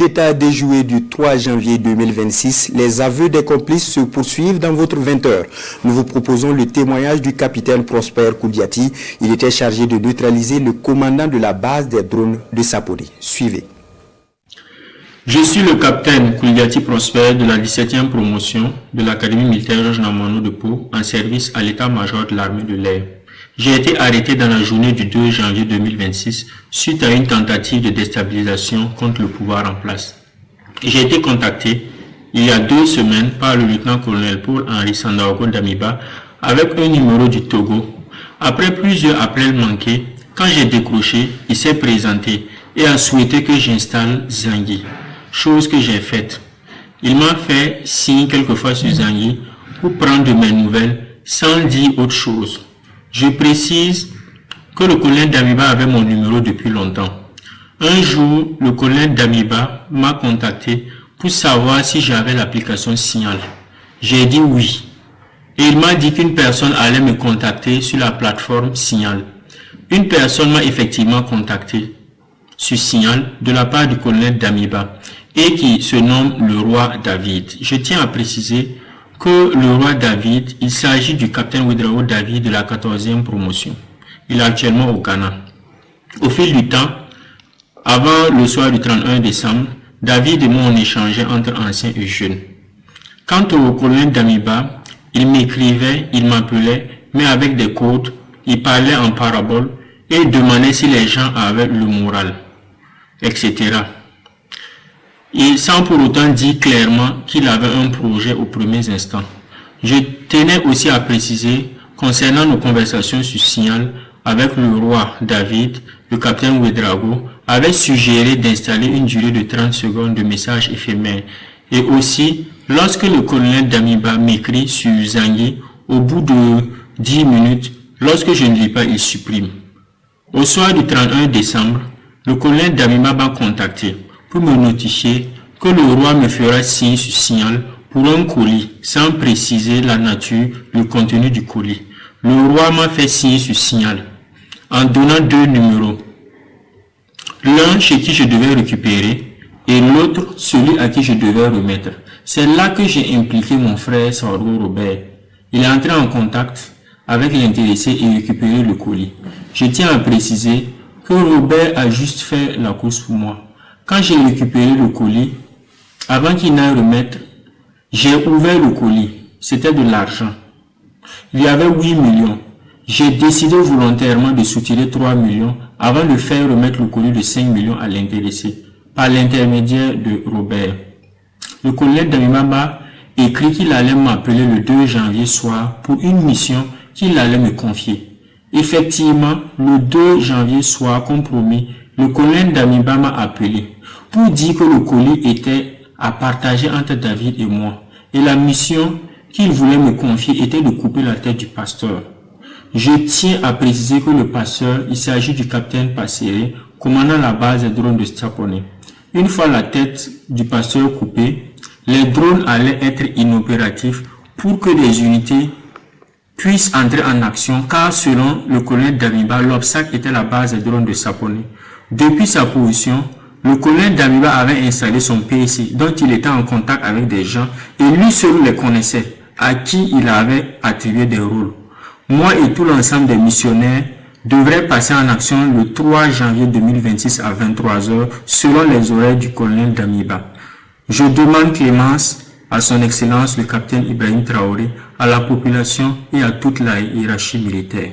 D'état déjoué du 3 janvier 2026, les aveux des complices se poursuivent dans votre 20h. Nous vous proposons le témoignage du capitaine Prosper Koudiati. Il était chargé de neutraliser le commandant de la base des drones de Sapori. Suivez. Je suis le capitaine Koudiati Prosper de la 17e promotion de l'Académie militaire Georges Namanou de Pau en service à l'état-major de l'armée de l'air. J'ai été arrêté dans la journée du 2 janvier 2026 suite à une tentative de déstabilisation contre le pouvoir en place. J'ai été contacté il y a 2 semaines par le lieutenant-colonel Paul-Henri Sandaogo Damiba avec un numéro du Togo. Après plusieurs appels manqués, quand j'ai décroché, il s'est présenté et a souhaité que j'installe Zangui, chose que j'ai faite. Il m'a fait signe quelquefois sur Zangui pour prendre de mes nouvelles sans dire autre chose. Je précise que le colonel Damiba avait mon numéro depuis longtemps. Un jour, le colonel Damiba m'a contacté pour savoir si j'avais l'application Signal. J'ai dit oui. Et il m'a dit qu'une personne allait me contacter sur la plateforme Signal. Une personne m'a effectivement contacté sur Signal de la part du colonel Damiba et qui se nomme le roi David. Je tiens à préciser que le roi David, il s'agit du capitaine Ouedraogo David de la 14e promotion. Il est actuellement au Ghana. Au fil du temps, avant le soir du 31 décembre, David et moi on échangeait entre anciens et jeunes. Quant au colonel Damiba, il m'écrivait, il m'appelait, mais avec des codes, il parlait en parabole et demandait si les gens avaient le moral, etc. Et sans pour autant dire clairement qu'il avait un projet aux premiers instants. Je tenais aussi à préciser, concernant nos conversations sur Signal, avec le roi David, le capitaine Ouedraogo avait suggéré d'installer une durée de 30 secondes de message éphémère. Et aussi, lorsque le colonel Damiba m'écrit sur Zangui, au bout de 10 minutes, lorsque je ne lis pas, il supprime. Au soir du 31 décembre, le colonel Damiba m'a contacté pour me notifier que le roi me fera signe sur Signal pour un colis, sans préciser la nature, le contenu du colis. Le roi m'a fait signe sur Signal, en donnant 2 numéros. L'un chez qui je devais récupérer, et l'autre celui à qui je devais remettre. C'est là que j'ai impliqué mon frère Sardo Robert. Il est entré en contact avec l'intéressé et récupéré le colis. Je tiens à préciser que Robert a juste fait la course pour moi. Quand j'ai récupéré le colis, avant qu'il n'aille remettre, j'ai ouvert le colis. C'était de l'argent. Il y avait 8 millions. J'ai décidé volontairement de soutirer 3 millions avant de faire remettre le colis de 5 millions à l'intéressé, par l'intermédiaire de Robert. Le colonel Damiba m'a écrit qu'il allait m'appeler le 2 janvier soir pour une mission qu'il allait me confier. Effectivement, le 2 janvier soir, comme promis, le colonel Damiba m'a appelé pour dire que le colis était à partager entre David et moi. Et la mission qu'il voulait me confier était de couper la tête du pasteur. Je tiens à préciser que le pasteur, il s'agit du capitaine Passéré, commandant la base des drones de Saponi. Une fois la tête du pasteur coupée, les drones allaient être inopératifs pour que les unités puissent entrer en action, car selon le colonel Damiba, l'obstacle était la base des drones de Saponi. Depuis sa position, le colonel Damiba avait installé son PC, dont il était en contact avec des gens, et lui seul les connaissait, à qui il avait attribué des rôles. Moi et tout l'ensemble des missionnaires devraient passer en action le 3 janvier 2026 à 23h, selon les horaires du colonel Damiba. Je demande clémence à son excellence le capitaine Ibrahim Traoré, à la population et à toute la hiérarchie militaire.